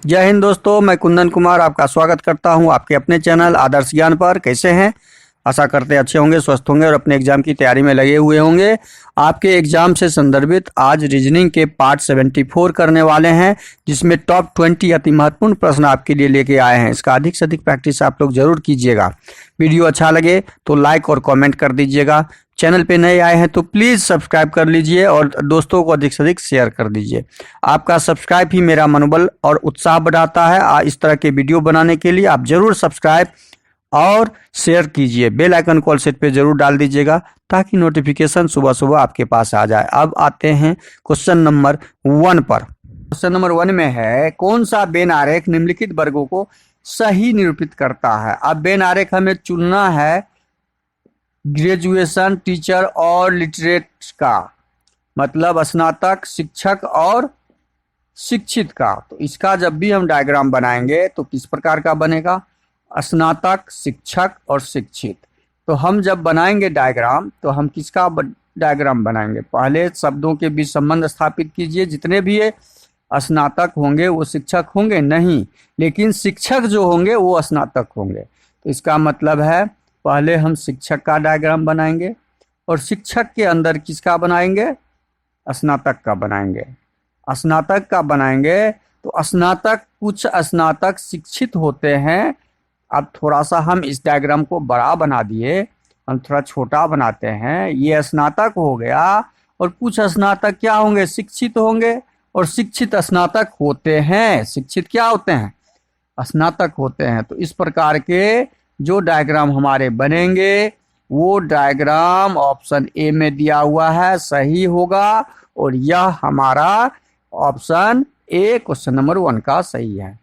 जय हिंद दोस्तों, मैं कुंदन कुमार आपका स्वागत करता हूं आपके अपने चैनल आदर्श ज्ञान पर। कैसे हैं? आशा करते हैं अच्छे होंगे, स्वस्थ होंगे और अपने एग्जाम की तैयारी में लगे हुए होंगे। आपके एग्जाम से संदर्भित आज रीजनिंग के पार्ट 74 करने वाले हैं, जिसमें टॉप 20 अति महत्वपूर्ण प्रश्न आपके लिए लेके आए हैं। इसका अधिक से अधिक प्रैक्टिस आप लोग जरूर कीजिएगा। वीडियो अच्छा लगे तो लाइक और कमेंट कर दीजिएगा। चैनल पे नए आए हैं तो प्लीज़ सब्सक्राइब कर लीजिए और दोस्तों को अधिक से अधिक शेयर कर दीजिए। आपका सब्सक्राइब ही मेरा मनोबल और उत्साह बढ़ाता है। इस तरह के वीडियो बनाने के लिए आप जरूर सब्सक्राइब और शेयर कीजिए। बेल आइकन कॉल सेट पे जरूर डाल दीजिएगा ताकि नोटिफिकेशन सुबह सुबह आपके पास आ जाए। अब आते हैं क्वेश्चन नंबर 1 पर। क्वेश्चन नंबर 1 में है, कौन सा बेन आरेख निम्नलिखित वर्गों को सही निरूपित करता है? अब बेन आरेख हमें चुनना है ग्रेजुएशन, टीचर और लिटरेट का, मतलब स्नातक, शिक्षक और शिक्षित का। तो इसका जब भी हम डायग्राम बनाएंगे तो किस प्रकार का बनेगा? स्नातक, शिक्षक और शिक्षित। तो हम जब बनाएंगे डायग्राम तो हम किसका डायग्राम बनाएंगे? पहले शब्दों के बीच संबंध स्थापित कीजिए। जितने भी ये स्नातक होंगे वो शिक्षक होंगे नहीं, लेकिन शिक्षक जो होंगे वो स्नातक होंगे। तो इसका मतलब है पहले हम शिक्षक का डायग्राम बनाएंगे और शिक्षक के अंदर किसका बनाएंगे? स्नातक का बनाएंगे। स्नातक का बनाएंगे तो स्नातक, कुछ स्नातक शिक्षित होते हैं। अब थोड़ा सा हम इस डायग्राम को बड़ा बना दिए, हम थोड़ा छोटा बनाते हैं। ये स्नातक हो गया और कुछ स्नातक क्या होंगे? शिक्षित होंगे। और शिक्षित स्नातक होते हैं। शिक्षित क्या होते हैं? स्नातक होते हैं। तो इस प्रकार के जो डायग्राम हमारे बनेंगे वो डायग्राम ऑप्शन ए में दिया हुआ है, सही होगा। और यह हमारा ऑप्शन ए क्वेश्चन नंबर 1 का सही है।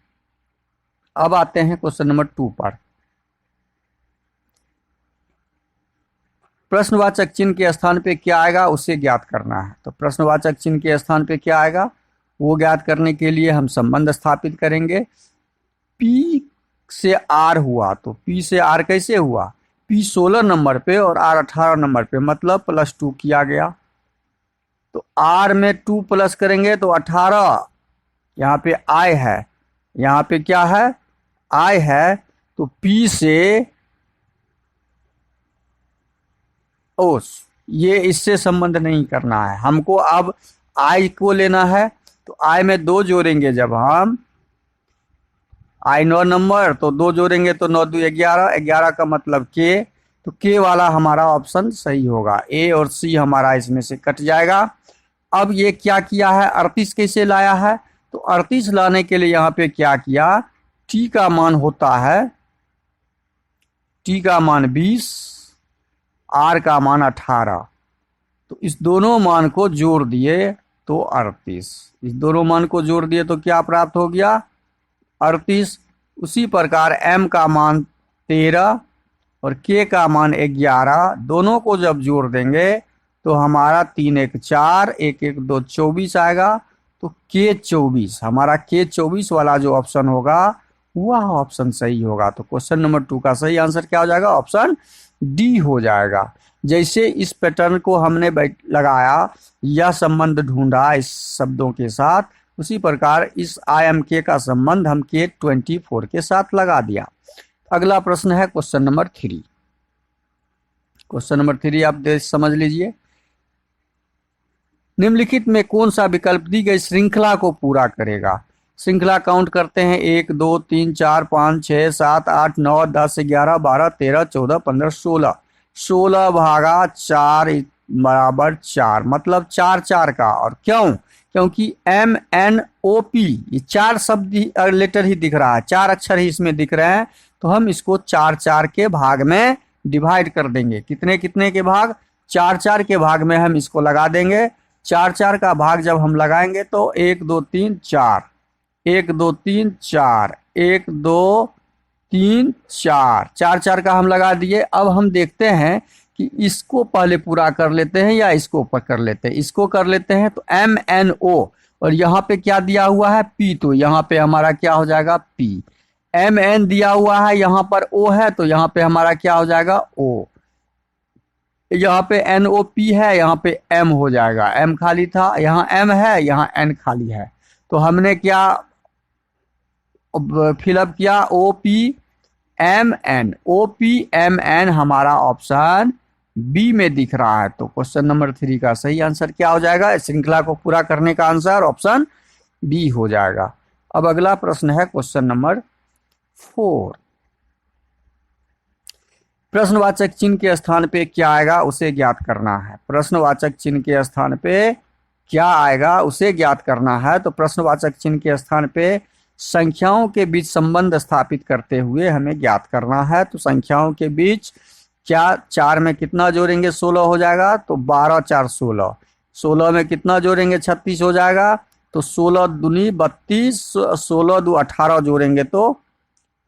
अब आते हैं क्वेश्चन नंबर 2 पर। प्रश्नवाचक चिन्ह के स्थान पे क्या आएगा उसे ज्ञात करना है। तो प्रश्नवाचक चिन्ह के स्थान पे क्या आएगा वो ज्ञात करने के लिए हम संबंध स्थापित करेंगे। P से R हुआ तो P से R कैसे हुआ? P 16 नंबर पे और R 18 नंबर पे, मतलब +2 किया गया। तो R में 2 प्लस करेंगे तो 18, यहाँ पे I है, यहाँ पे क्या है? I है। तो P से ये इससे संबंध नहीं करना है हमको। अब I को लेना है तो I में 2 जोड़ेंगे। जब हम I 9 नंबर तो 2 जोड़ेंगे तो 9 2 11, 11 का मतलब K। तो K वाला हमारा ऑप्शन सही होगा। A और C हमारा इसमें से कट जाएगा। अब ये क्या किया है? 38 कैसे लाया है? तो 38 लाने के लिए यहाँ पे क्या किया? T का मान होता है, T का मान 20, R का मान 18। तो इस दोनों मान को जोड़ दिए तो 38। इस दोनों मान को जोड़ दिए तो क्या प्राप्त हो गया? 38। उसी प्रकार M का मान 13 और K का मान 11, दोनों को जब जोड़ देंगे तो हमारा 3 1 4, 1 1 2 24 आएगा। तो K 24, हमारा K 24 वाला जो ऑप्शन होगा वह ऑप्शन सही होगा। तो क्वेश्चन नंबर 2 का सही आंसर क्या हो जाएगा? ऑप्शन डी हो जाएगा। जैसे इस पैटर्न को हमने लगाया, यह संबंध ढूंढा इस शब्दों के साथ, उसी प्रकार इस IMK का संबंध हम K 24 के साथ लगा दिया। अगला प्रश्न है क्वेश्चन नंबर 3। क्वेश्चन नंबर 3 आप समझ लीजिए। निम्नलिखित में कौन सा विकल्प दी गई श्रृंखला को पूरा करेगा? श्रृंखला काउंट करते हैं 1 2 3 4 5 6 7 8 9 10 11 12 13 14 15 16। 16 भागा 4 बराबर 4, मतलब 4 4 का। और क्यों? क्योंकि MNOP ये 4 शब्द लेटर ही दिख रहा है, 4 अक्षर ही इसमें दिख रहे हैं। तो हम इसको 4 4 के भाग में डिवाइड कर देंगे। कितने कितने के भाग? 4 4 के भाग में हम इसको लगा देंगे। 4 4 का भाग जब हम लगाएंगे तो 1 2 3 4, 1 2 3 4, 1 2 3 4, 4 4 का हम लगा दिए। अब हम देखते हैं कि इसको पहले पूरा कर लेते हैं या इसको कर लेते हैं। इसको कर लेते हैं तो MNO और यहाँ पे क्या दिया हुआ है? P, तो यहाँ पे हमारा क्या हो जाएगा? P। MN दिया हुआ है, यहाँ पर O है तो यहाँ पे हमारा क्या हो जाएगा? O। यहाँ पे NOP है, यहाँ पे M हो जाएगा। M खाली था, यहाँ M है, यहाँ N खाली है। तो हमने क्या फिलअप किया OPMN, OPMN हमारा ऑप्शन बी में दिख रहा है। तो क्वेश्चन नंबर 3 का सही आंसर क्या हो जाएगा? इस श्रृंखला को पूरा करने का आंसर ऑप्शन बी हो जाएगा। अब अगला प्रश्न है क्वेश्चन नंबर 4। प्रश्नवाचक चिन्ह के स्थान पे क्या आएगा उसे ज्ञात करना है। प्रश्नवाचक चिन्ह के स्थान पे क्या आएगा उसे ज्ञात करना है। तो प्रश्नवाचक चिन्ह के स्थान पे संख्याओं के बीच संबंध स्थापित करते हुए हमें ज्ञात करना है। तो संख्याओं के बीच क्या 4 में कितना जोड़ेंगे 16 हो जाएगा, तो 12 4 16। 16 में कितना जोड़ेंगे 36 हो जाएगा, तो 16 दूनी 32, 16 दू 18 जोड़ेंगे तो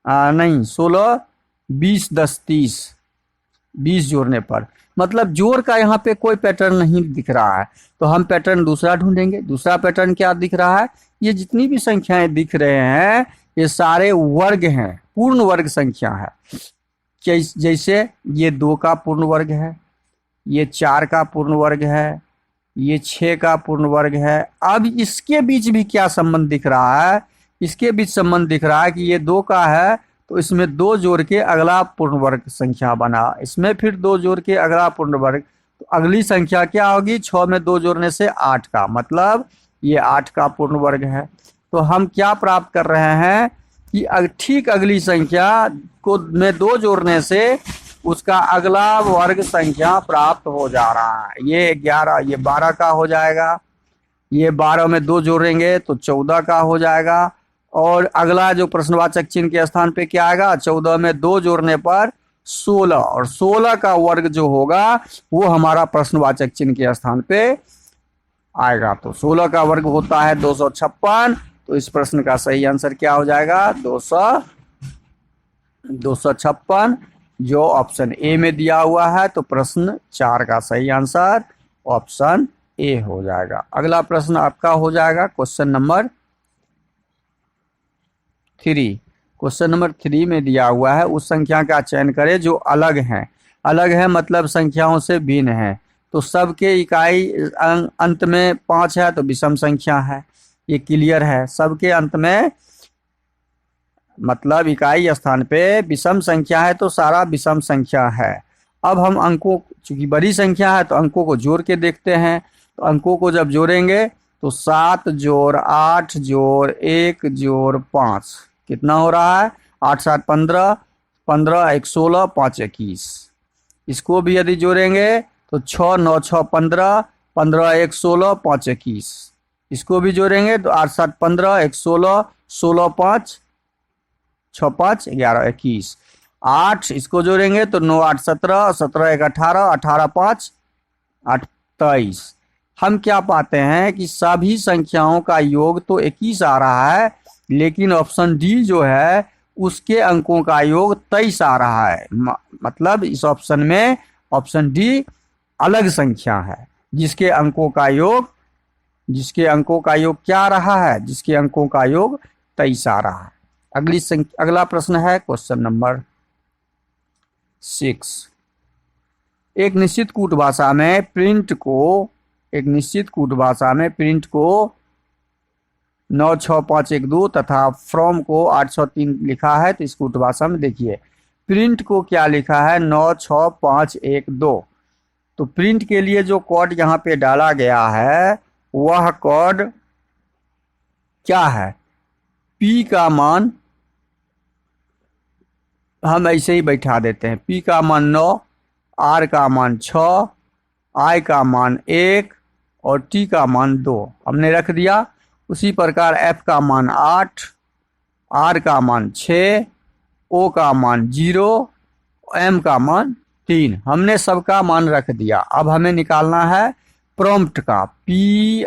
नहीं 16 20 10 30, 20 जोड़ने पर मतलब जोड़ का यहाँ पे कोई पैटर्न नहीं दिख रहा है। तो हम पैटर्न दूसरा ढूंढेंगे। दूसरा पैटर्न क्या दिख रहा है? ये जितनी भी संख्याएं दिख रहे हैं ये सारे वर्ग हैं, पूर्ण वर्ग संख्या है। जैसे ये 2 का पूर्ण वर्ग है, ये 4 का पूर्ण वर्ग है, ये 6 का पूर्ण वर्ग है। अब इसके बीच भी क्या संबंध दिख रहा है? इसके बीच संबंध दिख रहा है कि ये 2 का है तो इसमें 2 जोड़ के अगला पूर्ण वर्ग संख्या बना, इसमें फिर 2 जोड़ के अगला पूर्ण वर्ग, तो अगली संख्या क्या होगी? 6 में 2 जोड़ने से 8 का, मतलब ये 8 का पूर्ण वर्ग है। तो हम क्या प्राप्त कर रहे हैं कि ठीक अगली संख्या को में 2 जोड़ने से उसका अगला वर्ग संख्या प्राप्त हो जा रहा है। ये 11, ये 12 का हो जाएगा, ये 12 में 2 जोड़ेंगे तो 14 का हो जाएगा। और अगला जो प्रश्नवाचक चिन्ह के स्थान पे क्या आएगा? 14 में 2 जोड़ने पर 16, और 16 का वर्ग जो होगा वो हमारा प्रश्नवाचक चिन्ह के स्थान पे आएगा। तो 16 का वर्ग होता है 256। तो इस प्रश्न का सही आंसर क्या हो जाएगा? 256 जो ऑप्शन ए में दिया हुआ है। तो प्रश्न 4 का सही आंसर ऑप्शन ए हो जाएगा। अगला प्रश्न आपका हो जाएगा क्वेश्चन नंबर 3। क्वेश्चन नंबर 3 में दिया हुआ है उस संख्या का चयन करें जो अलग है। अलग है मतलब संख्याओं से भिन्न है। तो सबके इकाई अंत में 5 है तो विषम संख्या है, ये क्लियर है। सबके अंत में मतलब इकाई स्थान पे विषम संख्या है तो सारा विषम संख्या है। अब हम अंकों, चूंकि बड़ी संख्या है तो अंकों को जोड़ के देखते हैं। तो अंकों को जब जोड़ेंगे तो 7 जोड़ 8 जोड़ 1 जोड़ 5 कितना हो रहा है? 8 7 15, 15 1 16, 5 21। इसको भी यदि जोड़ेंगे तो 6 9 6 15, 15 1 16, 5 21। इसको भी जोड़ेंगे तो 8 7 15, 1 16, 16 5 6 5 11 21। 8 इसको जोड़ेंगे तो 9 8 17, 17 1 18, 18 5 8 23। हम क्या पाते हैं कि सभी संख्याओं का योग तो 21 आ रहा है, लेकिन ऑप्शन डी जो है उसके अंकों का योग 23 आ रहा है। मतलब इस ऑप्शन में ऑप्शन डी अलग संख्या है जिसके अंकों का योग क्या आ रहा है? जिसके अंकों का योग 23 आ रहा है। अगला प्रश्न है क्वेश्चन नंबर 6। एक निश्चित कूट भाषा में प्रिंट को 96512 तथा फ्रॉम को 803 लिखा है। तो इस कूट भाषा में देखिए प्रिंट को क्या लिखा है? 96512। तो प्रिंट के लिए जो कोड यहाँ पे डाला गया है वह कोड क्या है? पी का मान हम ऐसे ही बैठा देते हैं। पी का मान 9, आर का मान 6, आई का मान 1 और टी का मान 2 हमने रख दिया। उसी प्रकार एफ का मान 8, आर का मान 6, ओ का मान 0, एम का मान 3 हमने सबका मान रख दिया। अब हमें निकालना है प्रॉम्प्ट का, PROMPT।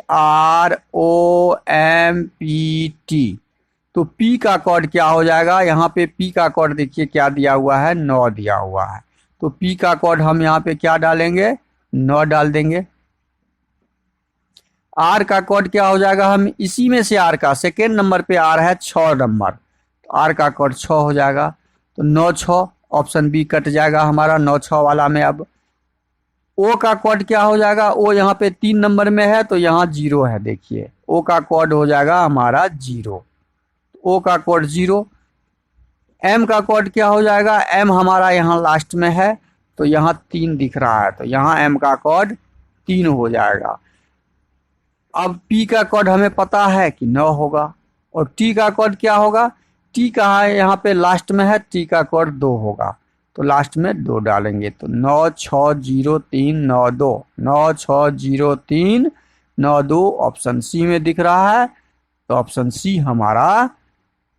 तो P का कोड क्या हो जाएगा? यहाँ पे P का कोड देखिए क्या दिया हुआ है? 9 दिया हुआ है। तो P का कोड हम यहाँ पे क्या डालेंगे? 9 डाल देंगे। R का कोड क्या हो जाएगा? हम इसी में से R का सेकेंड नंबर पे R है 6 नंबर, तो R का कोड 6 हो जाएगा। तो 9 6 ऑप्शन बी कट जाएगा हमारा 9 6 वाला में। अब O का कोड क्या हो जाएगा? O यहाँ पे 3 नंबर में है तो यहाँ 0 है। देखिए O का कोड हो जाएगा हमारा 0। ओ का कोड 0, एम का कोड क्या हो जाएगा, एम हमारा यहाँ लास्ट में है तो यहाँ 3 दिख रहा है, तो यहाँ एम का कोड 3 हो जाएगा। अब पी का कोड हमें पता है कि 9 होगा, और टी का कोड क्या होगा, टी कहाँ है, यहाँ पे लास्ट में है, टी का कोड 2 होगा, तो लास्ट में 2 डालेंगे, तो 96039 2, 96039 2 ऑप्शन सी में दिख रहा है, तो ऑप्शन सी हमारा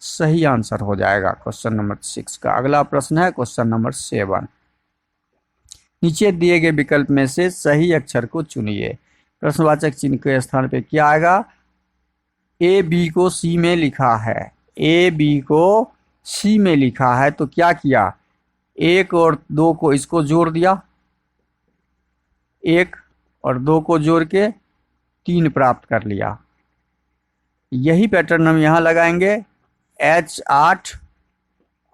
सही आंसर हो जाएगा क्वेश्चन नंबर 6 का। अगला प्रश्न है क्वेश्चन नंबर 7। नीचे दिए गए विकल्प में से सही अक्षर को चुनिए। प्रश्नवाचक चिन्ह के स्थान पे क्या आएगा, ए बी को सी में लिखा है, ए बी को सी में लिखा है, तो क्या किया, 1 और 2 को इसको जोड़ दिया, 1 और 2 को जोड़ के 3 प्राप्त कर लिया। यही पैटर्न हम यहाँ लगाएंगे, H 8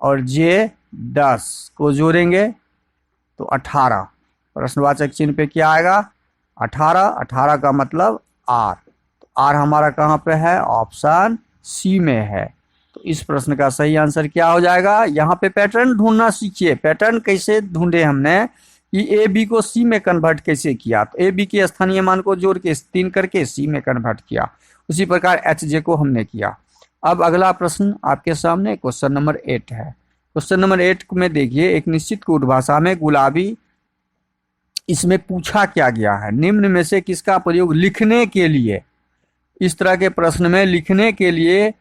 और J 10 को जोड़ेंगे तो 18। प्रश्नवाचक चिन्ह पे क्या आएगा, 18, 18 का मतलब R, तो R हमारा कहाँ पे है, ऑप्शन सी में है। तो इस प्रश्न का सही आंसर क्या हो जाएगा, यहाँ पे पैटर्न ढूंढना सीखिए। पैटर्न कैसे ढूंढे हमने कि ए बी को सी में कन्वर्ट कैसे किया, तो ए बी के स्थानीय मान को जोड़ के 3 करके सी में कन्वर्ट किया, उसी प्रकार एच जे को हमने किया। अब अगला प्रश्न आपके सामने क्वेश्चन नंबर 8 है। क्वेश्चन नंबर 8 में देखिए, एक निश्चित कूट भाषा में गुलाबी, इसमें पूछा क्या गया है, निम्न में से किसका प्रयोग लिखने के लिए, इस तरह के प्रश्न में लिखने के लिए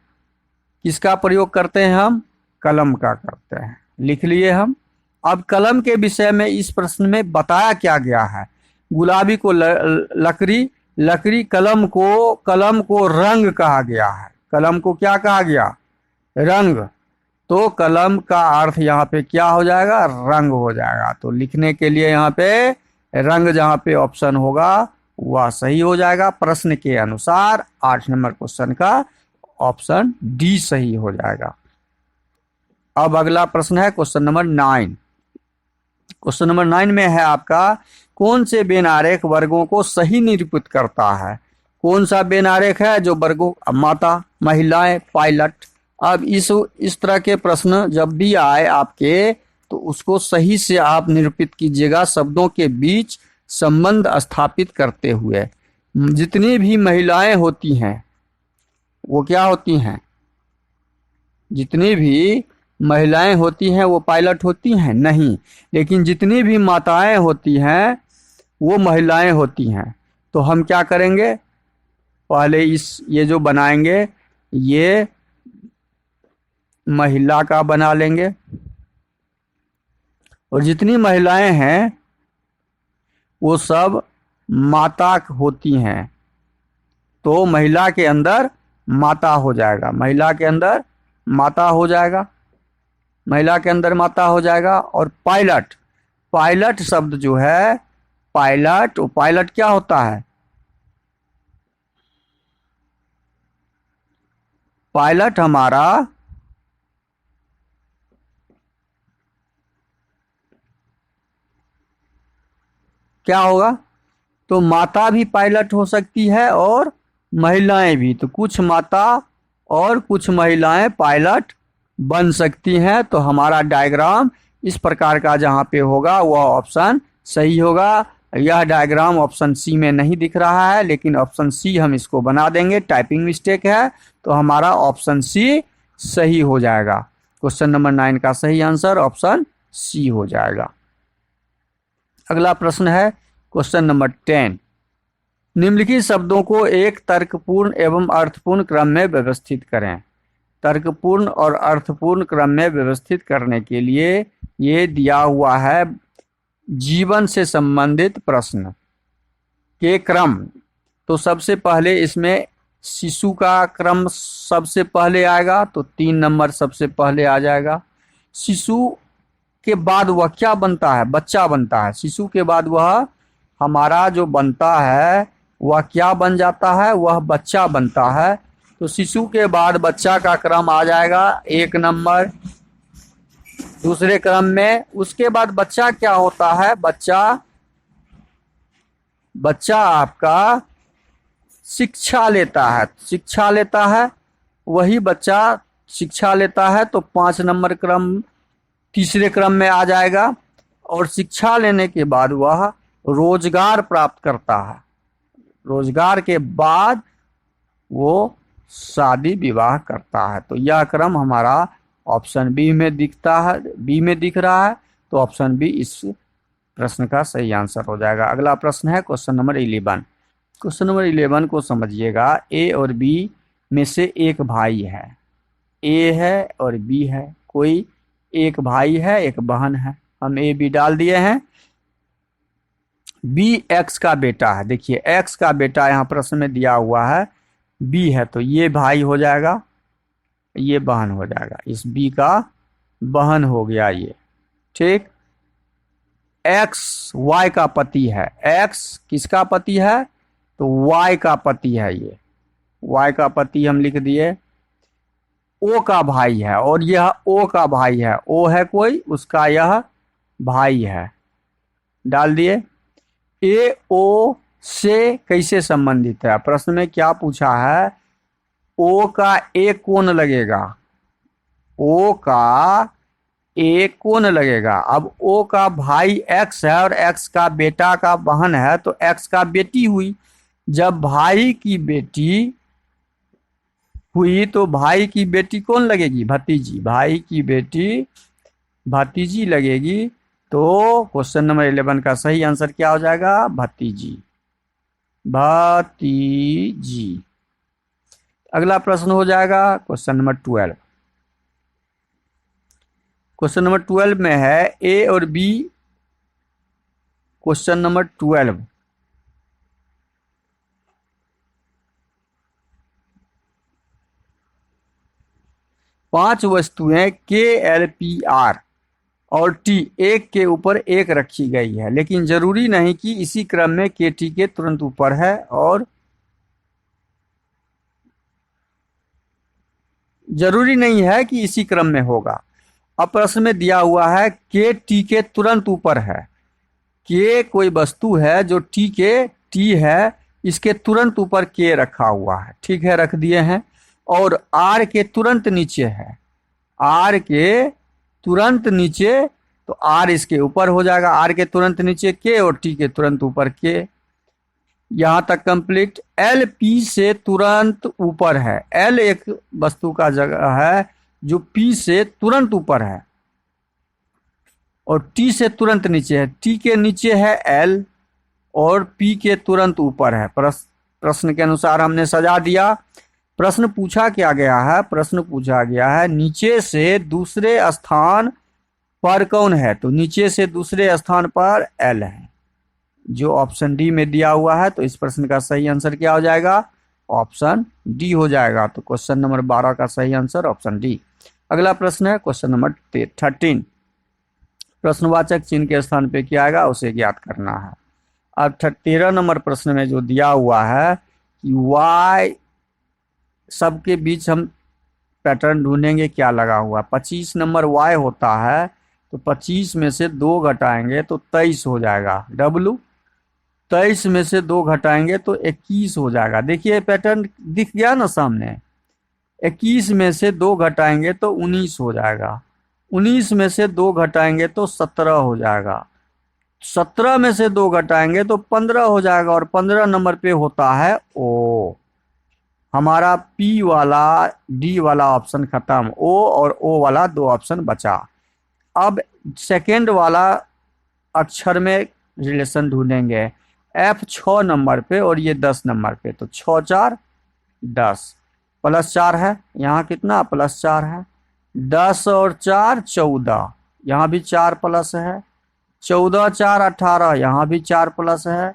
किसका प्रयोग करते हैं हम, कलम का करते हैं, लिख लिए हम। अब कलम के विषय में इस प्रश्न में बताया क्या गया है, गुलाबी को लकड़ी, लकड़ी, कलम को रंग कहा गया है, कलम को क्या कहा गया, रंग, तो कलम का अर्थ यहाँ पे क्या हो जाएगा, रंग हो जाएगा। तो लिखने के लिए यहाँ पे रंग जहाँ पे ऑप्शन होगा वह सही हो जाएगा। प्रश्न के अनुसार 8 नंबर क्वेश्चन का ऑप्शन डी सही हो जाएगा। अब अगला प्रश्न है क्वेश्चन नंबर 9। क्वेश्चन नंबर 9 में है आपका, कौन से बेनारेख वर्गों को सही निरूपित करता है, कौन सा बेनारेख है जो वर्गों, माता, महिलाएं, पायलट। अब इस तरह के प्रश्न जब भी आए आपके तो उसको सही से आप निरूपित कीजिएगा, शब्दों के बीच संबंध स्थापित करते हुए। जितनी भी महिलाएं होती हैं वो क्या होती हैं, जितनी भी महिलाएं होती हैं वो पायलट होती हैं नहीं, लेकिन जितनी भी माताएं होती हैं वो महिलाएं होती हैं। तो हम क्या करेंगे, पहले ये जो बनाएंगे ये महिला का बना लेंगे, और जितनी महिलाएं हैं वो सब माता होती हैं, तो महिला के अंदर माता हो जाएगा, महिला के अंदर माता हो जाएगा, महिला के अंदर माता हो जाएगा। और पायलट, पायलट शब्द जो है, पायलट, वो पायलट क्या होता है, पायलट हमारा क्या होगा, तो माता भी पायलट हो सकती है और महिलाएं भी, तो कुछ माता और कुछ महिलाएं पायलट बन सकती हैं। तो हमारा डायग्राम इस प्रकार का जहाँ पे होगा वह ऑप्शन सही होगा। यह डायग्राम ऑप्शन सी में नहीं दिख रहा है, लेकिन ऑप्शन सी हम इसको बना देंगे, टाइपिंग मिस्टेक है, तो हमारा ऑप्शन सी सही हो जाएगा। क्वेश्चन नंबर 9 का सही आंसर ऑप्शन सी हो जाएगा। अगला प्रश्न है क्वेश्चन नंबर 10। निम्नलिखित शब्दों को एक तर्कपूर्ण एवं अर्थपूर्ण क्रम में व्यवस्थित करें। तर्कपूर्ण और अर्थपूर्ण क्रम में व्यवस्थित करने के लिए ये दिया हुआ है जीवन से संबंधित प्रश्न के क्रम। तो सबसे पहले इसमें शिशु का क्रम सबसे पहले आएगा, तो 3 नंबर सबसे पहले आ जाएगा। शिशु के बाद वह क्या बनता है, बच्चा बनता है। शिशु के बाद वह हमारा जो बनता है वह क्या बन जाता है, वह बच्चा बनता है। तो शिशु के बाद बच्चा का क्रम आ जाएगा 1 नंबर दूसरे क्रम में। उसके बाद बच्चा क्या होता है, बच्चा आपका शिक्षा लेता है, शिक्षा लेता है, वही बच्चा शिक्षा लेता है तो 5 नंबर क्रम तीसरे क्रम में आ जाएगा, और शिक्षा लेने के बाद वह रोजगार प्राप्त करता है, रोजगार के बाद वो शादी विवाह करता है। तो यह क्रम हमारा ऑप्शन बी में दिखता है, बी में दिख रहा है, तो ऑप्शन बी इस प्रश्न का सही आंसर हो जाएगा। अगला प्रश्न है क्वेश्चन नंबर 11। क्वेश्चन नंबर 11 को समझिएगा। ए और बी में से एक भाई है, ए है और बी है, कोई एक भाई है एक बहन है। हम ए बी डाल दिए हैं। बी एक्स का बेटा है, देखिए एक्स का बेटा यहाँ प्रश्न में दिया हुआ है, बी है, तो ये भाई हो जाएगा, ये बहन हो जाएगा, इस बी का बहन हो गया ये, ठीक। एक्स वाई का पति है, एक्स किसका पति है, तो वाई का पति है, ये वाई का पति हम लिख दिए। ओ का भाई है, और यह ओ का भाई है, ओ है कोई, उसका यह भाई है, डाल दिए। ए ओ से कैसे संबंधित है, प्रश्न में क्या पूछा है, ओ का एक कोण लगेगा, ओ का एक कोण लगेगा। अब ओ का भाई एक्स है और एक्स का बेटा का बहन है, तो एक्स का बेटी हुई। जब भाई की बेटी हुई तो भाई की बेटी कौन लगेगी, भतीजी, भाई की बेटी भतीजी लगेगी। तो क्वेश्चन नंबर 11 का सही आंसर क्या हो जाएगा, भतीजी, भतीजी। अगला प्रश्न हो जाएगा क्वेश्चन नंबर 12। क्वेश्चन नंबर 12 में है ए और बी। क्वेश्चन नंबर 12, पांच वस्तुएं के एल पी आर और टी एक के ऊपर एक रखी गई है, लेकिन जरूरी नहीं कि इसी क्रम में के टी के तुरंत ऊपर है, और जरूरी नहीं है कि इसी क्रम में होगा। अब प्रश्न में दिया हुआ है के टी के तुरंत ऊपर है, के कोई वस्तु है जो टी के टी है, इसके तुरंत ऊपर के रखा हुआ है, ठीक है, रख दिए हैं। और आर के तुरंत नीचे है, आर के तुरंत नीचे, तो आर इसके ऊपर हो जाएगा, आर के तुरंत नीचे के और टी के तुरंत ऊपर के। यहां तक कंप्लीट। एल पी से तुरंत ऊपर है, एल एक वस्तु का जगह है जो पी से तुरंत ऊपर है और टी से तुरंत नीचे है, टी के नीचे है एल और पी के तुरंत ऊपर है। प्रश्न के अनुसार हमने सजा दिया। प्रश्न पूछा क्या गया है, प्रश्न पूछा गया है नीचे से दूसरे स्थान पर कौन है, तो नीचे से दूसरे स्थान पर एल है, जो ऑप्शन डी में दिया हुआ है। तो इस प्रश्न का सही आंसर क्या हो जाएगा, ऑप्शन डी हो जाएगा। तो क्वेश्चन नंबर 12 का सही आंसर ऑप्शन डी। अगला प्रश्न है क्वेश्चन नंबर 13। प्रश्नवाचक चिन्ह के स्थान पे क्या आएगा उसे ज्ञात करना है। अब 13 नंबर प्रश्न में जो दिया हुआ है कि वाई सबके बीच हम पैटर्न ढूंढेंगे क्या लगा हुआ। 25 नंबर वाई होता है, तो 25 में से 2 घटाएंगे तो 23 हो जाएगा। डब्लू 23 में से 2 घटाएंगे तो 21 हो जाएगा। देखिए पैटर्न दिख गया ना सामने। 21 में से 2 घटाएंगे तो 19 हो जाएगा। 19 में से 2 घटाएंगे तो 17 हो जाएगा। 17 में से 2 घटाएंगे तो 15 हो जाएगा। और 15 नंबर पे होता है ओ। हमारा पी वाला डी वाला ऑप्शन खत्म, ओ और ओ वाला 2 ऑप्शन बचा। अब सेकेंड वाला अक्षर में रिलेशन ढूंढेंगे। एफ 6 नंबर पे और ये 10 नंबर पे, तो 6 4 10 प्लस 4 है, यहाँ कितना प्लस 4 है। 10 और 4 14, यहाँ भी 4 प्लस है। 14 4 18, यहाँ भी 4 प्लस है।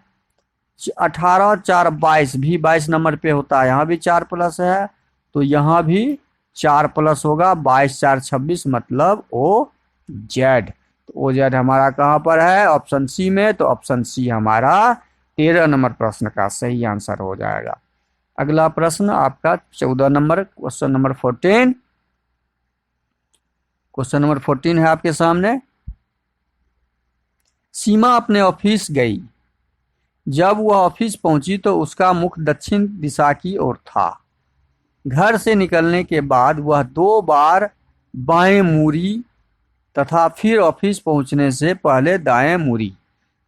18 4 22, भी 22 नंबर पे होता है, यहाँ भी 4 प्लस है, तो यहाँ भी 4 प्लस होगा। 22 4 26 मतलब ओ जेड। तो ओ जेड हमारा कहाँ पर है, ऑप्शन सी में। तो ऑप्शन सी हमारा 13 नंबर प्रश्न का सही आंसर हो जाएगा। अगला प्रश्न आपका 14 number, question number 14। Question number 14 है आपके सामने। सीमा अपने ऑफिस गई। जब वह ऑफिस पहुंची तो उसका मुख दक्षिण दिशा की ओर था। घर से निकलने के बाद वह 2 बार बाएं मुड़ी तथा फिर ऑफिस पहुंचने से पहले दाएं मुड़ी।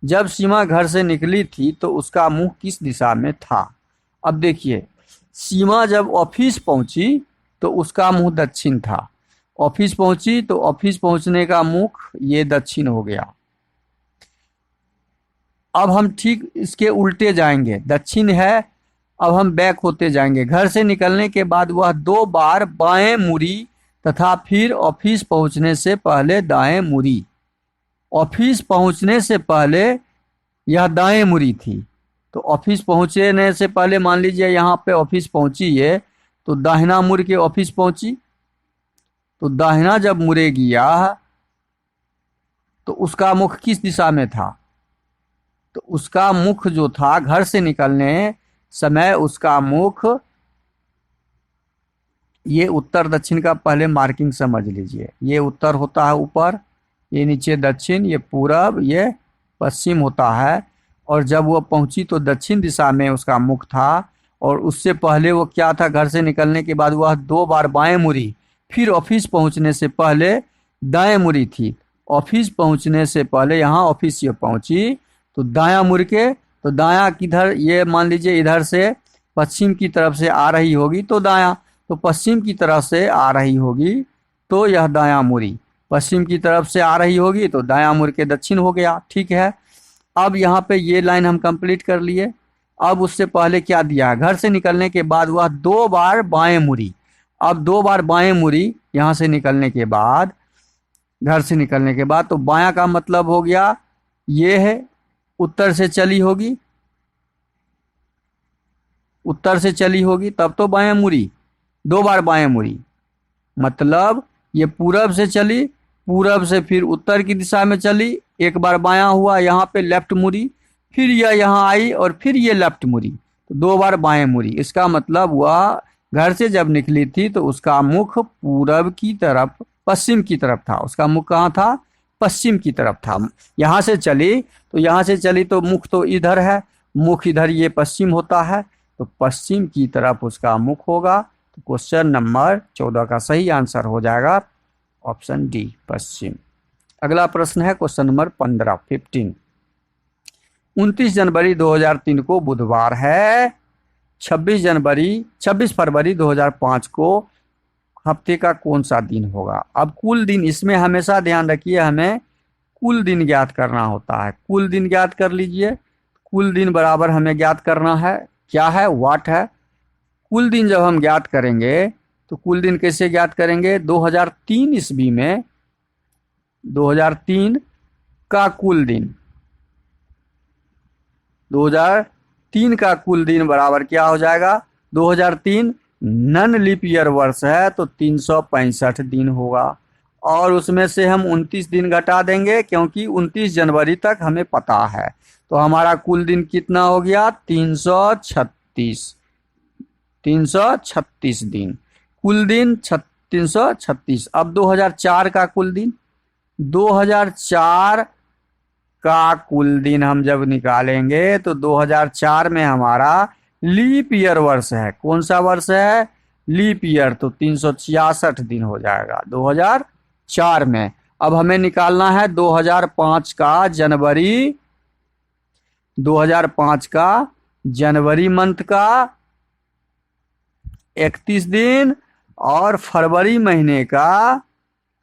जब सीमा घर से निकली थी तो उसका मुंह किस दिशा में था? अब देखिए, सीमा जब ऑफिस पहुंची तो उसका मुंह दक्षिण था। ऑफिस पहुंची तो ऑफिस पहुंचने का मुख ये दक्षिण हो गया। अब हम ठीक इसके उल्टे जाएंगे, दक्षिण है, अब हम बैक होते जाएंगे। घर से निकलने के बाद वह 2 बार बाएं मुड़ी तथा फिर ऑफिस पहुंचने से पहले दाएं मुड़ी। ऑफिस पहुंचने से पहले यह दाएं मुड़ी थी, तो ऑफिस पहुंचने से पहले मान लीजिए यहाँ पे ऑफिस पहुंची है तो दाहिना मुड़ के ऑफिस पहुंची, तो दाहिना जब मुड़ेगी यह तो उसका मुख किस दिशा में था? तो उसका मुख जो था घर से निकलने समय उसका मुख, ये उत्तर दक्षिण का पहले मार्किंग समझ लीजिए। ये उत्तर होता है ऊपर, ये नीचे दक्षिण, ये पूरब, ये पश्चिम होता है। और जब वो पहुंची तो दक्षिण दिशा में उसका मुख था, और उससे पहले वो क्या था? घर से निकलने के बाद वह 2 बार बाएं मुड़ी, फिर ऑफिस पहुंचने से पहले दाएं मुड़ी थी। ऑफिस पहुंचने से पहले यहाँ ऑफिस ये पहुंची तो दायां मुड़ के, तो दायां किधर? ये मान लीजिए इधर से पश्चिम की तरफ से आ रही होगी तो दायां, तो पश्चिम की तरफ से आ रही होगी तो यह दायां मुड़ी। पश्चिम की तरफ से आ रही होगी तो दायां मुड़ के दक्षिण हो गया। ठीक है, अब यहाँ पे ये लाइन हम कंप्लीट कर लिए। अब उससे पहले क्या दिया? घर से निकलने के बाद वह 2 बार बाएं मुड़ी। अब 2 बार बाएं मुड़ी यहाँ से निकलने के बाद, घर से निकलने के बाद, तो बायां का मतलब हो गया ये है, उत्तर से चली होगी, उत्तर से चली होगी तब तो बाएं मुड़ी। 2 बार बाएं मुड़ी मतलब ये पूरब से चली, पूरब से फिर उत्तर की दिशा में चली, एक बार बायां हुआ, यहाँ पे लेफ्ट मुड़ी, फिर यह यहाँ आई और फिर ये लेफ्ट मुड़ी, तो 2 बार बाएं मुड़ी। इसका मतलब वह घर से जब निकली थी तो उसका मुख पूरब की तरफ, पश्चिम की तरफ था। उसका मुख कहाँ था? पश्चिम की तरफ था। यहाँ से चली तो यहाँ से चली तो मुख तो इधर है, मुख इधर, ये पश्चिम होता है, तो पश्चिम की तरफ उसका मुख होगा। तो क्वेश्चन नंबर 14 का सही आंसर हो जाएगा ऑप्शन डी, पश्चिम। अगला प्रश्न है क्वेश्चन नंबर 15, 29 जनवरी 2003 को बुधवार है। 26 फरवरी 2005 को हफ्ते का कौन सा दिन होगा? अब कुल दिन, इसमें हमेशा ध्यान रखिए हमें कुल दिन ज्ञात करना होता है। कुल दिन ज्ञात कर लीजिए। कुल दिन बराबर हमें ज्ञात करना है, क्या है? वाट है। कुल दिन जब हम ज्ञात करेंगे तो कुल दिन कैसे ज्ञात करेंगे? 2003 ईस्वी में 2003 का कुल दिन, 2003 का कुल दिन बराबर क्या हो जाएगा? 2003 नन लीप ईयर वर्ष है तो 365 दिन होगा, और उसमें से हम 29 दिन घटा देंगे क्योंकि 29 जनवरी तक हमें पता है, तो हमारा कुल दिन कितना हो गया? 336 दिन। कुल दिन 336। अब 2004 का कुल दिन, 2004 का कुल दिन हम जब निकालेंगे तो 2004 में हमारा लीप ईयर वर्ष है। कौन सा वर्ष है? लीप ईयर, तो 366 दिन हो जाएगा 2004 में। अब हमें निकालना है 2005 का जनवरी, 2005 का जनवरी मंथ का 31 दिन और फरवरी महीने का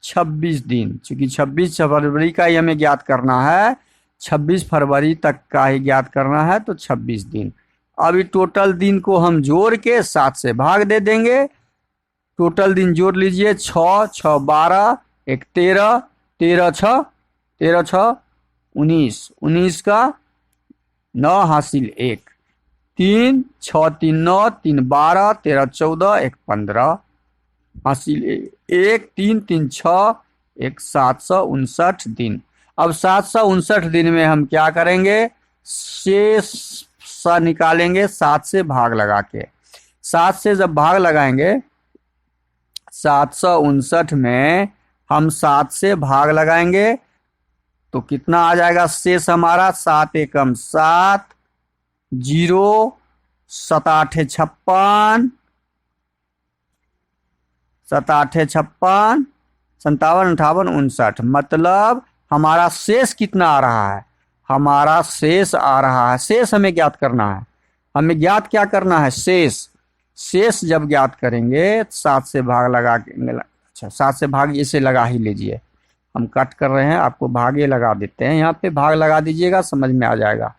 26 दिन। चूंकि 26 फरवरी का ही हमें ज्ञात करना है, 26 फरवरी तक का ही ज्ञात करना है, तो 26 दिन। अभी टोटल दिन को हम जोड़ के 7 से भाग दे देंगे। टोटल दिन जोड़ लीजिए, 6 6 12, 1 13, 13 6 19, 19 का 9 हासिल 1, 3 6 3 9, 3 12, 13 14, 1 15 हासिल 1, 3 3 6, 1 759 दिन। अब 759 दिन में हम क्या करेंगे? शेष सा निकालेंगे 7 से भाग लगा के। 7 से जब भाग लगाएंगे, 759 में हम 7 से भाग लगाएंगे तो कितना आ जाएगा शेष हमारा? 7 एकम 7, 0 7 8 56, 7 8 56, 57 58 59, मतलब हमारा शेष कितना आ रहा है? हमारा शेष आ रहा है, शेष हमें ज्ञात करना है। हमें ज्ञात क्या करना है? शेष। शेष जब ज्ञात करेंगे 7 से भाग लगा के, अच्छा 7 से भाग इसे लगा ही लीजिए, हम कट कर रहे हैं, आपको भागे लगा देते हैं, यहाँ पे भाग लगा दीजिएगा, समझ में आ जाएगा।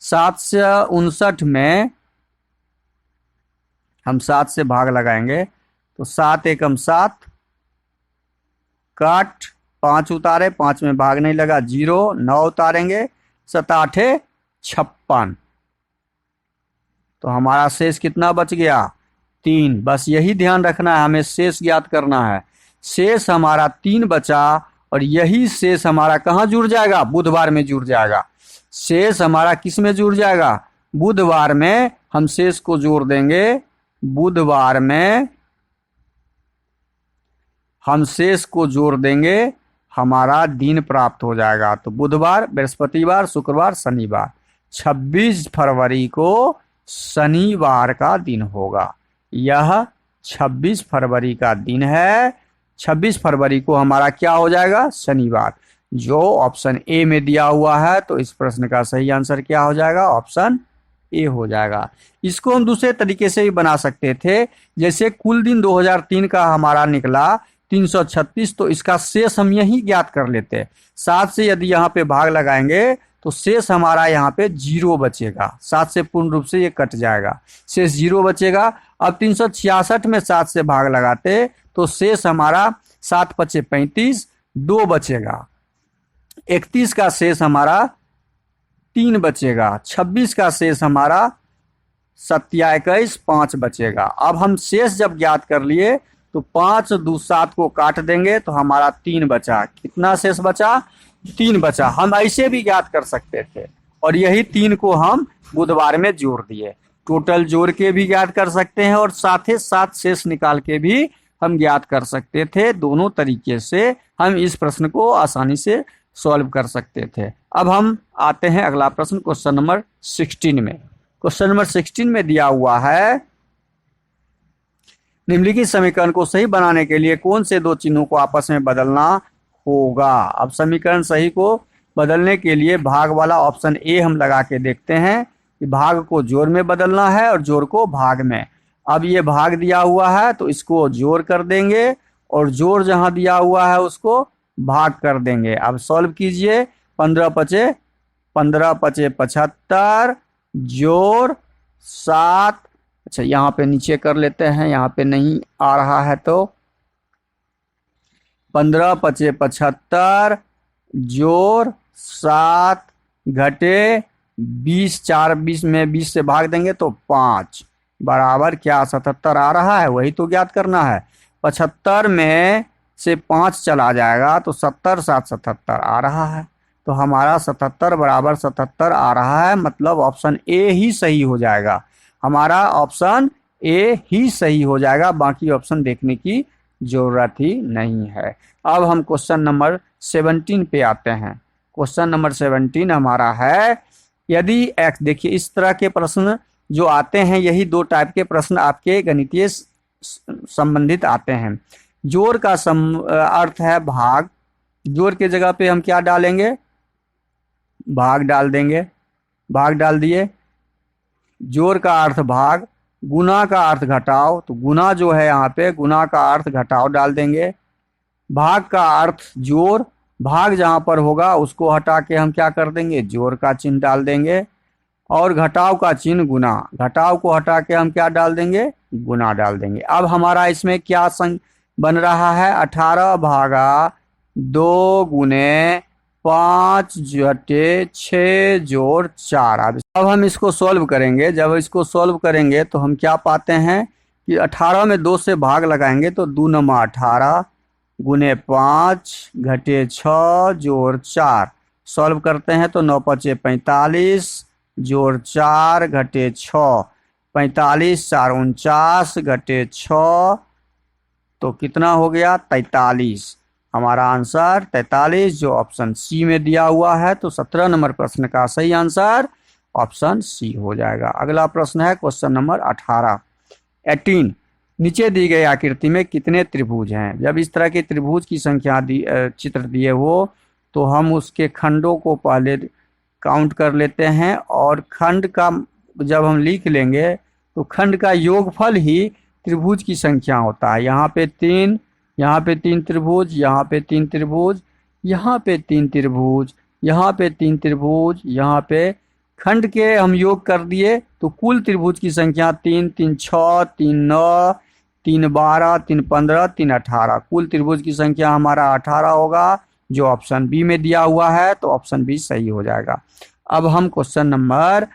7 से 59 में हम 7 से भाग लगाएंगे तो 7 एकम 7, कट 5 उतारे, 5 में भाग नहीं लगा, 0 9 उतारेंगे, 7 8 56, तो हमारा शेष कितना बच गया? 3। बस यही ध्यान रखना है, हमें शेष ज्ञात करना है। शेष हमारा 3 बचा और यही शेष हमारा कहाँ जुड़ जाएगा? बुधवार में जुड़ जाएगा। शेष हमारा किस में जुड़ जाएगा? बुधवार में हम शेष को जोड़ देंगे, बुधवार में हम शेष को जोड़ देंगे, हमारा दिन प्राप्त हो जाएगा। तो बुधवार, बृहस्पतिवार, शुक्रवार, शनिवार, 26 फरवरी को शनिवार का दिन होगा। यह 26 फरवरी का दिन है। 26 फरवरी को हमारा क्या हो जाएगा? शनिवार, जो ऑप्शन ए में दिया हुआ है। तो इस प्रश्न का सही आंसर क्या हो जाएगा? ऑप्शन ए हो जाएगा। इसको हम दूसरे तरीके से भी बना सकते थे, जैसे कुल दिन 2003 का हमारा निकला 336, तो इसका शेष हम यही ज्ञात कर लेते। 7 से यदि यहाँ पे भाग लगाएंगे तो शेष हमारा यहाँ पे 0 बचेगा। 7 से पूर्ण रूप से ये कट जाएगा, शेष 0 बचेगा। अब 366 में 7 से भाग लगाते तो शेष हमारा 7 पचे 35, 2 बचेगा। 31 का शेष हमारा 3 बचेगा। 26 का शेष हमारा 27 5 बचेगा। अब हम शेष जब ज्ञात कर लिए तो 5 2 7 को काट देंगे तो हमारा 3 बचा। कितना शेष बचा? 3 बचा। हम ऐसे भी ज्ञात कर सकते थे और यही 3 को हम बुधवार में जोड़ दिए। टोटल जोड़ के भी ज्ञात कर सकते हैं और साथ ही साथ शेष निकाल के भी हम ज्ञात कर सकते थे। दोनों तरीके से हम इस प्रश्न को आसानी से सॉल्व कर सकते थे। अब हम आते हैं अगला प्रश्न, क्वेश्चन नंबर 16 में। क्वेश्चन नंबर 16 में दिया हुआ है, निम्नलिखित समीकरण को सही बनाने के लिए कौन से 2 चिन्हों को आपस में बदलना होगा? अब समीकरण सही को बदलने के लिए भाग वाला ऑप्शन ए हम लगा के देखते हैं कि भाग को जोड़ में बदलना है और जोड़ को भाग में। अब ये भाग दिया हुआ है तो इसको जोड़ कर देंगे और जोड़ जहां दिया हुआ है उसको भाग कर देंगे। अब सॉल्व कीजिए। 15 पचे 75 जोड़ 7, अच्छा यहाँ पे नीचे कर लेते हैं, यहाँ पे नहीं आ रहा है तो 15 पचे 75 जोड़ 7 घटे 20, 4 20 में 20 से भाग देंगे तो 5 बराबर क्या 77 आ रहा है? वही तो ज्ञात करना है। 75 में से 5 चला जाएगा तो 70 7 77 आ रहा है। तो हमारा 77 बराबर 77 आ रहा है, मतलब ऑप्शन ए ही सही हो जाएगा। हमारा ऑप्शन ए ही सही हो जाएगा, बाकी ऑप्शन देखने की जरूरत ही नहीं है। अब हम क्वेश्चन नंबर 17 पे आते हैं। क्वेश्चन नंबर 17 हमारा है, यदि एक्स, देखिए इस तरह के प्रश्न जो आते हैं, यही 2 टाइप के प्रश्न आपके गणितीय संबंधित आते हैं। जोड़ का अर्थ है भाग, जोड़ के जगह पे हम क्या डालेंगे? भाग डाल देंगे, भाग डाल दिए। जोड़ का अर्थ भाग, गुना का अर्थ घटाव, तो गुना जो है यहाँ पे गुना का अर्थ घटाव डाल देंगे। भाग का अर्थ जोड़, भाग जहाँ पर होगा उसको हटा के हम क्या कर देंगे? जोड़ का चिन्ह डाल देंगे। और घटाव का चिन्ह गुना, घटाव को हटा के हम क्या डाल देंगे? गुना डाल देंगे। अब हमारा इसमें क्या बन रहा है? 18 भागा 2 गुने 5 घटे 6 जोड़ 4। अब हम इसको सॉल्व करेंगे। जब इसको सॉल्व करेंगे तो हम क्या पाते हैं कि 18 में 2 से भाग लगाएंगे तो 2 नमा 18 गुने 5 घटे 6 जोड़ 4। सॉल्व करते हैं तो 9 पचे 45 जोड़ 4 घटे 6, 45 4 49 घटे 6, तो कितना हो गया? 43। हमारा आंसर 43 जो ऑप्शन सी में दिया हुआ है। तो 17 नंबर प्रश्न का सही आंसर ऑप्शन सी हो जाएगा। अगला प्रश्न है क्वेश्चन नंबर 18। नीचे दी गई आकृति में कितने त्रिभुज हैं। जब इस तरह के त्रिभुज की संख्या चित्र दिए हो तो हम उसके खंडों को पहले काउंट कर लेते हैं, और खंड का जब हम लिख लेंगे तो खंड का योगफल ही त्रिभुज की संख्या होता है। यहाँ पे 3, यहाँ पे 3 त्रिभुज, यहाँ पे 3 त्रिभुज, यहाँ पे 3 त्रिभुज, यहाँ पे 3 त्रिभुज, यहाँ पे खंड के हम योग कर दिए तो कुल त्रिभुज की संख्या 3, 3 6, 3 9, 3 12, 3 15, 3 18, कुल त्रिभुज की संख्या हमारा 18 होगा, जो ऑप्शन बी में दिया हुआ है, तो ऑप्शन बी सही हो जाएगा। अब हम क्वेश्चन नंबर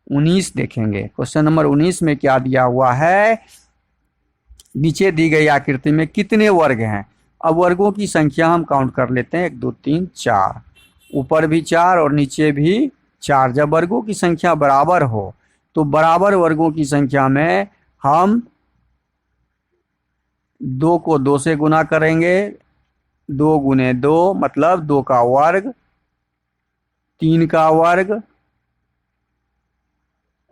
19 देखेंगे। क्वेश्चन नंबर 19 में क्या दिया हुआ है, नीचे दी गई आकृति में कितने वर्ग हैं। अब वर्गों की संख्या हम काउंट कर लेते हैं, 1 2 3 4, ऊपर भी 4 और नीचे भी 4। जब वर्गों की संख्या बराबर हो तो बराबर वर्गों की संख्या में हम 2 को 2 से गुना करेंगे, 2 गुने 2 मतलब 2 का वर्ग, 3 का वर्ग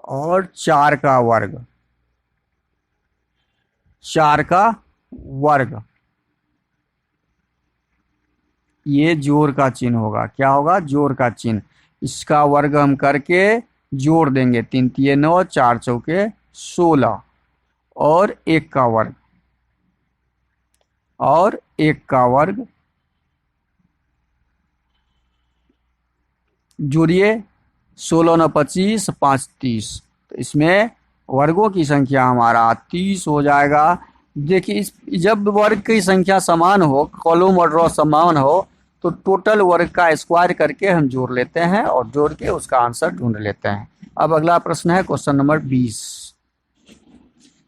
और 4 का वर्ग, 4 का वर्ग। ये जोड़ का चिन्ह होगा। क्या होगा? जोड़ का चिन्ह। इसका वर्ग हम करके जोड़ देंगे, 3 3 9, 4 चौके 16 और 1 का वर्ग और 1 का वर्ग जोड़िए, 16 9 25, 5 30, तो इसमें वर्गों की संख्या हमारा 30 हो जाएगा। देखिए जब वर्ग की संख्या समान हो, कॉलम और रो समान हो, तो टोटल वर्ग का स्क्वायर करके हम जोड़ लेते हैं और जोड़ के उसका आंसर ढूंढ लेते हैं। अब अगला प्रश्न है क्वेश्चन नंबर 20।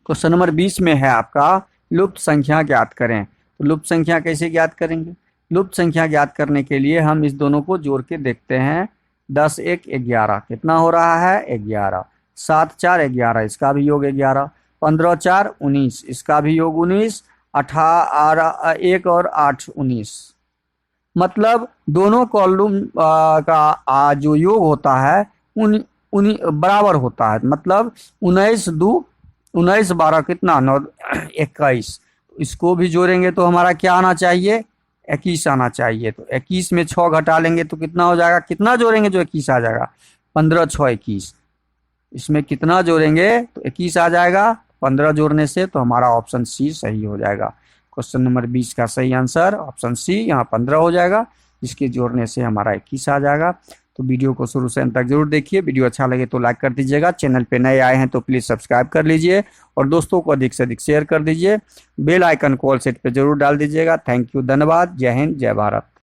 क्वेश्चन नंबर 20 में है आपका लुप्त संख्या ज्ञात करें। तो लुप्त संख्या कैसे ज्ञात करेंगे? लुप्त संख्या ज्ञात करने के लिए हम इस दोनों को जोड़ के देखते हैं। 10 1 11, कितना हो रहा है? 11। 7 4 11, इसका भी योग 11। 15 4 19, इसका भी योग 19। 18 1 और 8 19, मतलब दोनों कॉलम का जो योग होता है उन बराबर होता है। मतलब 19 2 19 12 कितना? 9 21। इसको भी जोड़ेंगे तो हमारा क्या आना चाहिए? 21 आना चाहिए। तो 21 में 6 घटा लेंगे तो कितना हो जाएगा? कितना जोड़ेंगे जो 21 आ जाएगा? 15 6 21। इसमें कितना जोड़ेंगे तो 21 आ जाएगा। 15 जोड़ने से तो हमारा ऑप्शन सी सही हो जाएगा। क्वेश्चन नंबर 20 का सही आंसर ऑप्शन सी, यहाँ 15 हो जाएगा, जिसके जोड़ने से हमारा 21 आ जाएगा। तो वीडियो को शुरू से अंत तक जरूर देखिए। वीडियो अच्छा लगे तो लाइक कर दीजिएगा। चैनल पे नए आए हैं तो प्लीज़ सब्सक्राइब कर लीजिए और दोस्तों को अधिक से अधिक शेयर कर दीजिए। बेल आइकन को ऑल सेट पे जरूर डाल दीजिएगा। थैंक यू, धन्यवाद। जय हिंद, जय भारत।